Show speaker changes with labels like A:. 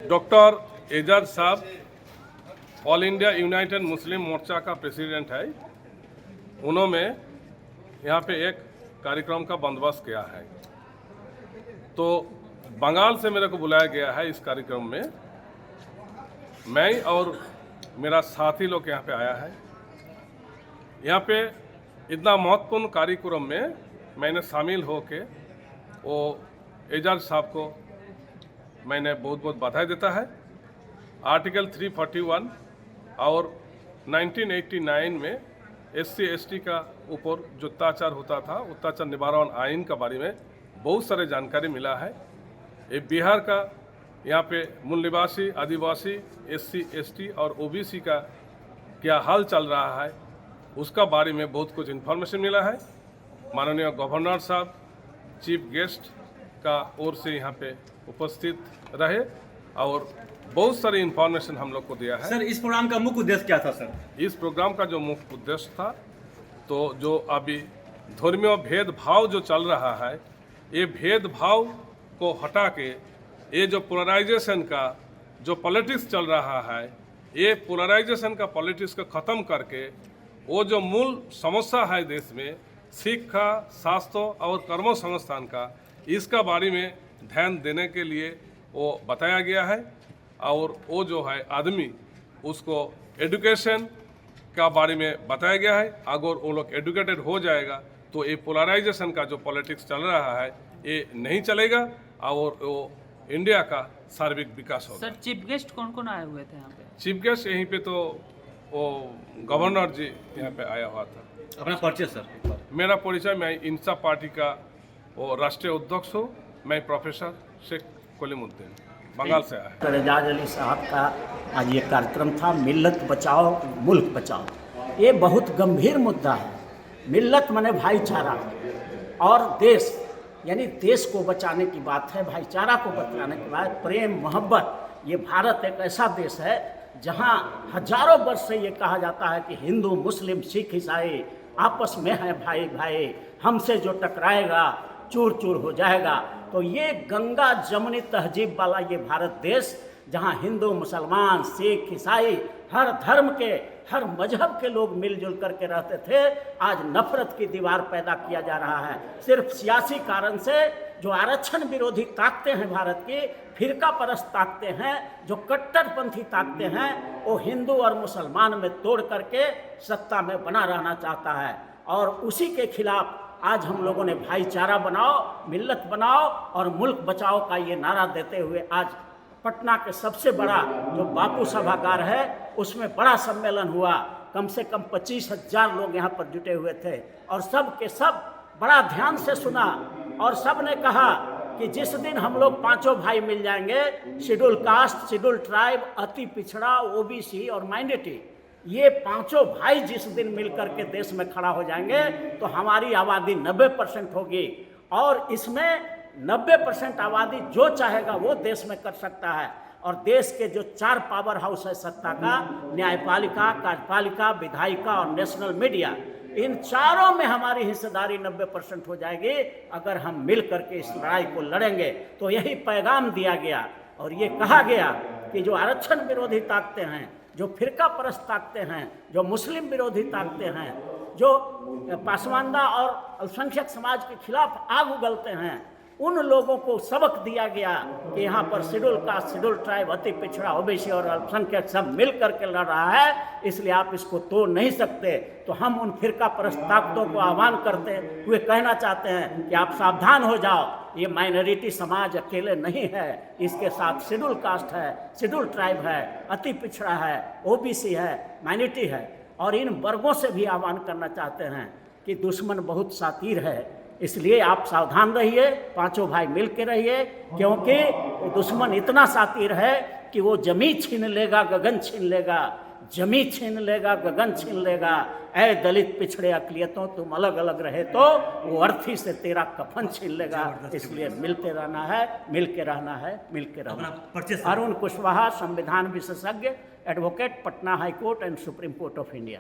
A: Doctor Ejaz साहब all India United मुस्लिम मोर्चा का president है। उन्होंने यहाँ पे एक कार्यक्रम का बंदोबस्त किया है, तो बंगाल से मेरे को बुलाया गया है। इस कार्यक्रम में मैं और मेरा साथी लोग यहाँ पे आया है। यहाँ पे इतना महत्वपूर्ण कार्यक्रम में मैंने शामिल होके वो एजाज साहब को मैंने बहुत बहुत बधाई देता है। आर्टिकल 341 और 1989 में SC/ST का ऊपर जो अत्याचार होता था, अत्याचार निवारण आइन का बारे में बहुत सारे जानकारी मिला है। ये बिहार का यहाँ पे मूल निवासी आदिवासी SC/ST और OBC का क्या हाल चल रहा है, उसका बारे में बहुत कुछ इन्फॉर्मेशन मिला है। माननीय गवर्नर साहब चीफ गेस्ट का ओर से यहाँ पे उपस्थित रहे और बहुत सारी इन्फॉर्मेशन हम लोग को दिया है।
B: सर, इस प्रोग्राम का मुख्य उद्देश्य क्या था? सर, इस
A: प्रोग्राम का जो मुख्य उद्देश्य था, तो जो अभी धर्मीय भेदभाव जो चल रहा है, ये भेदभाव को हटा के ये जो पोलराइजेशन का जो पॉलिटिक्स चल रहा है, ये पोलराइजेशन का पॉलिटिक्स को ख़त्म करके वो जो मूल समस्या है देश में, शिक्षा, शास्त्र और कर्म संस्थान का, इसका बारे में ध्यान देने के लिए वो बताया गया है। और वो जो है आदमी, उसको एजुकेशन का बारे में बताया गया है। अगर वो लोग एजुकेटेड हो जाएगा तो ये पोलराइजेशन का जो पॉलिटिक्स चल रहा है ये नहीं चलेगा और वो इंडिया का सार्विक विकास होगा।
C: सर, चीफ गेस्ट कौन कौन आए हुए थे यहाँ पे?
A: चीफ गेस्ट यहीं पे तो वो गवर्नर जी यहाँ पे आया हुआ था।
B: अपना परिचय सर।
A: मेरा परिचय, मैं इंसाफ पार्टी का वो राष्ट्रीय अध्यक्ष हूँ। मैं प्रोफेसर शेख कलीमुद्दीन बंगाल से आया है।
D: एजाज अली साहब का आज ये कार्यक्रम था, मिल्लत बचाओ मुल्क बचाओ। ये बहुत गंभीर मुद्दा है। मिल्लत माने भाईचारा और देश, यानी देश को बचाने की बात है, भाईचारा को बचाने की बात, प्रेम मोहब्बत। ये भारत एक ऐसा देश है जहाँ हजारों वर्ष से ये कहा जाता है कि हिंदू मुस्लिम सिख ईसाई आपस में है भाई भाई, हमसे जो टकराएगा चूर चूर हो जाएगा। तो ये गंगा जमुनी तहजीब वाला ये भारत देश, जहाँ हिंदू मुसलमान सिख ईसाई हर धर्म के हर मजहब के लोग मिलजुल करके रहते थे, आज नफरत की दीवार पैदा किया जा रहा है सिर्फ सियासी कारण से। जो आरक्षण विरोधी ताकतें हैं भारत की, फिरका परस्त ताकतें हैं, जो कट्टरपंथी ताकतें हैं, वो हिंदू और मुसलमान में तोड़ करके सत्ता में बना रहना चाहता है। और उसी के खिलाफ आज हम लोगों ने भाईचारा बनाओ, मिल्लत बनाओ और मुल्क बचाओ का ये नारा देते हुए आज पटना के सबसे बड़ा जो बापू सभागार है उसमें बड़ा सम्मेलन हुआ। कम से कम 25,000 लोग यहाँ पर जुटे हुए थे और सब के सब बड़ा ध्यान से सुना और सब ने कहा कि जिस दिन हम लोग पांचों भाई मिल जाएंगे, शेड्यूल कास्ट, शेड्यूल ट्राइब, अति पिछड़ा, OBC और माइनॉरिटी, ये पांचों भाई जिस दिन मिलकर के देश में खड़ा हो जाएंगे तो हमारी आबादी 90% होगी। और इसमें 90% आबादी जो चाहेगा वो देश में कर सकता है। और देश के जो 4 पावर हाउस है सत्ता का, न्यायपालिका, कार्यपालिका, विधायिका और नेशनल मीडिया, इन चारों में हमारी हिस्सेदारी 90% हो जाएगी अगर हम मिल करके इस लड़ाई को लड़ेंगे। तो यही पैगाम दिया गया और ये कहा गया कि जो आरक्षण विरोधी ताकतें हैं, जो फिरका परस्त ताकतें हैं, जो मुस्लिम विरोधी ताकतें हैं, जो पासवानदा और अल्पसंख्यक समाज के खिलाफ आग उगलते हैं, उन लोगों को सबक दिया गया कि यहाँ पर शेड्यूल कास्ट, शेड्यूल ट्राइब, अति पिछड़ा, OBC और अल्पसंख्यक सब मिल करके लड़ रहा है, इसलिए आप इसको तोड़ नहीं सकते। तो हम उन फिरका परस्त ताकतों को आह्वान करते हुए कहना चाहते हैं कि आप सावधान हो जाओ, ये माइनॉरिटी समाज अकेले नहीं है, इसके साथ शेड्यूल कास्ट है, शेड्यूल ट्राइब है, अति पिछड़ा है, OBC है, माइनॉरिटी है। और इन वर्गों से भी आह्वान करना चाहते हैं कि दुश्मन बहुत शातिर है, इसलिए आप सावधान रहिए, पांचों भाई मिल के रहिए, क्योंकि दुश्मन इतना शातिर है कि वो जमी छीन लेगा, गगन छीन लेगा, जमी छीन लेगा, गगन छीन लेगा। ऐ दलित पिछड़े अकलियतों, तुम अलग अलग रहे तो वो अर्थी से तेरा कफन छीन लेगा। इसलिए मिलते रहना है, मिल के रहना है, मिल के रहना। अरुण कुशवाहा, संविधान विशेषज्ञ, advocate, Patna high court and supreme court of India.